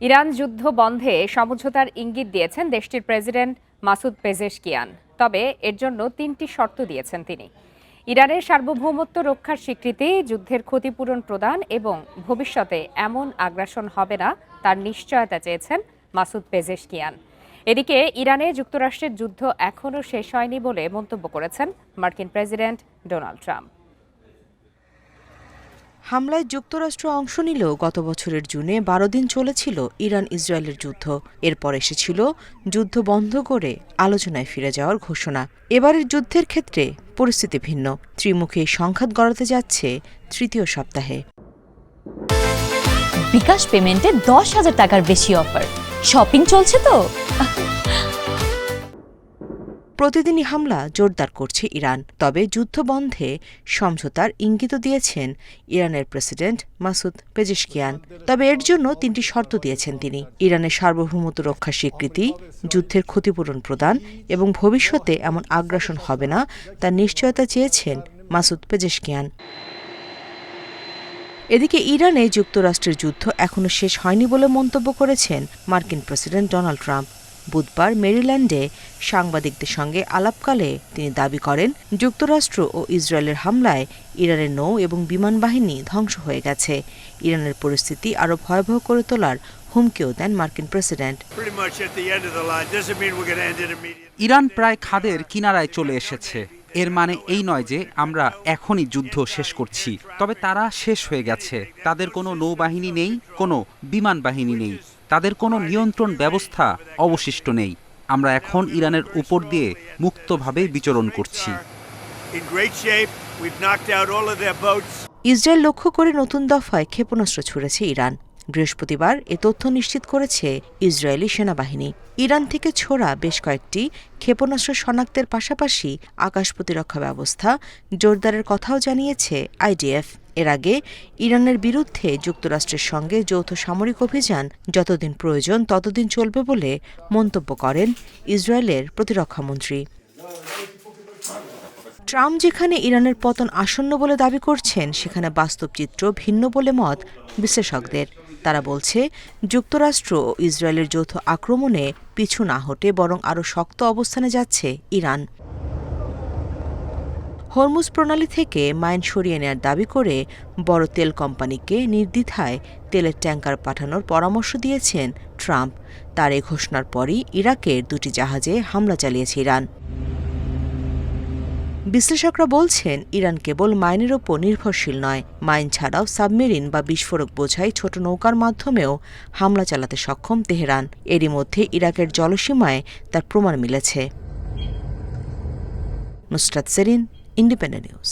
Iran যুদ্ধ বন্ধে সমঝোতার ইঙ্গিত দিয়েছেন দেশটির প্রেসিডেন্ট মাসুদ পেজেশকিয়ান। তবে এর জন্য ৩টি শর্ত দিয়েছেন তিনি। ইরানের সার্বভৌমত্ব রক্ষার স্বীকৃতি, যুদ্ধের ক্ষতিপূরণ প্রদান এবং ভবিষ্যতে এমন আগ্রাসন হবে না তার নিশ্চয়তা চেয়েছেন মাসুদ পেজেশকিয়ান। এদিকে ইরানে যুক্তরাষ্ট্রের যুদ্ধ এখনও শেষ হয়নি বলে মন্তব্য করেছেন মার্কিন প্রেসিডেন্ট ডোনাল্ড ট্রাম্প। হামলায় যুক্তরাষ্ট্র অংশ নিলেও গত বছরের জুনে ১২ দিন চলেছিল ইরান ইসরায়েলের যুদ্ধ। এরপর এসেছিল যুদ্ধ বন্ধ করে আলোচনায় ফিরে যাওয়ার ঘোষণা। এবারের যুদ্ধের ক্ষেত্রে পরিস্থিতি ভিন্ন। ত্রিমুখী সংঘাত গড়াতে যাচ্ছে তৃতীয় সপ্তাহে। বিকাশ পেমেন্টে ১০,০০০ টাকার বেশি অফার। শপিং চলছে তো। প্রতিদিনই হামলা জোরদার করছে ইরান। তবে যুদ্ধ বন্ধে সমঝোতার ইঙ্গিত দিয়েছেন ইরানের প্রেসিডেন্ট মাসুদ পেজেশকিয়ান। তবে এর জন্য ৩টি শর্ত দিয়েছেন তিনি। ইরানের সার্বভৌমত্ব রক্ষার স্বীকৃতি, যুদ্ধের ক্ষতিপূরণ প্রদান এবং ভবিষ্যতে এমন আগ্রাসন হবে না তার নিশ্চয়তা চেয়েছেন মাসুদ পেজেশকিয়ান। এদিকে ইরানে যুক্তরাষ্ট্রের যুদ্ধ এখনও শেষ হয়নি বলে মন্তব্য করেছেন মার্কিন প্রেসিডেন্ট ডোনাল্ড ট্রাম্প। বুধবার মেরিল্যান্ডে সাংবাদিকদের সঙ্গে আলাপকালে তিনি দাবি করেন, যুক্তরাষ্ট্র ও ইসরায়েলের হামলায় ইরানের নৌ এবং বিমান বাহিনী ধ্বংস হয়ে গেছে। ইরানের পরিস্থিতি আরও ভয়াবহ করে তোলার হুমকিও দেন মার্কিন প্রেসিডেন্ট। ইরান প্রায় খাদের কিনারায় চলে এসেছে। এর মানে এই নয় যে আমরা এখনই যুদ্ধ শেষ করছি, তবে তারা শেষ হয়ে গেছে। তাদের কোনো নৌবাহিনী নেই, কোনো বিমান বাহিনী নেই, তাদের কোনো নিয়ন্ত্রণ ব্যবস্থা অবশিষ্ট নেই। আমরা এখন ইরানের উপর দিয়ে মুক্তভাবে বিচরণ করছি। ইসরায়েল লক্ষ্য করে নতুন দফায় ক্ষেপণাস্ত্র ছুড়েছে ইরান। বৃহস্পতিবার এ তথ্য নিশ্চিত করেছে ইসরায়েলি সেনাবাহিনী। ইরান থেকে ছোড়া বেশ কয়েকটি ক্ষেপণাস্ত্র শনাক্তের পাশাপাশি আকাশ প্রতিরক্ষা ব্যবস্থা জোরদারের কথাও জানিয়েছে আইডিএফ। এর আগে ইরানের বিরুদ্ধে যুক্তরাষ্ট্রের সঙ্গে যৌথ সামরিক অভিযান যতদিন প্রয়োজন ততদিন চলবে বলে মন্তব্য করেন ইসরায়েলের প্রতিরক্ষামন্ত্রী। ট্রাম্প যেখানে ইরানের পতন আসন্ন বলে দাবি করছেন, সেখানে বাস্তব চিত্র ভিন্ন বলে মত বিশ্লেষকদের। তারা বলছে, যুক্তরাষ্ট্র ও ইসরায়েলের যৌথ আক্রমণে পিছু না হটে বরং আরও শক্ত অবস্থানে যাচ্ছে ইরান। হরমুজ প্রণালী থেকে মাইন সরিয়ে নেয়ার দাবি করে বড় তেল কোম্পানিকে নির্দ্বিধায় তেলের ট্যাঙ্কার পাঠানোর পরামর্শ দিয়েছেন ট্রাম্প। তার এই ঘোষণার পরই ইরাকের 2টি জাহাজে হামলা চালিয়েছে ইরান। বিশ্লেষকরা বলছেন, ইরান কেবল মাইনের ওপর নির্ভরশীল নয়, মাইন ছাড়াও সাবমেরিন বা বিস্ফোরক বোঝাই ছোট নৌকার মাধ্যমেও হামলা চালাতে সক্ষম তেহরান। এরই মধ্যে ইরাকের জলসীমায় তার প্রমাণ মিলেছে। Nusrat Serin, Independent news.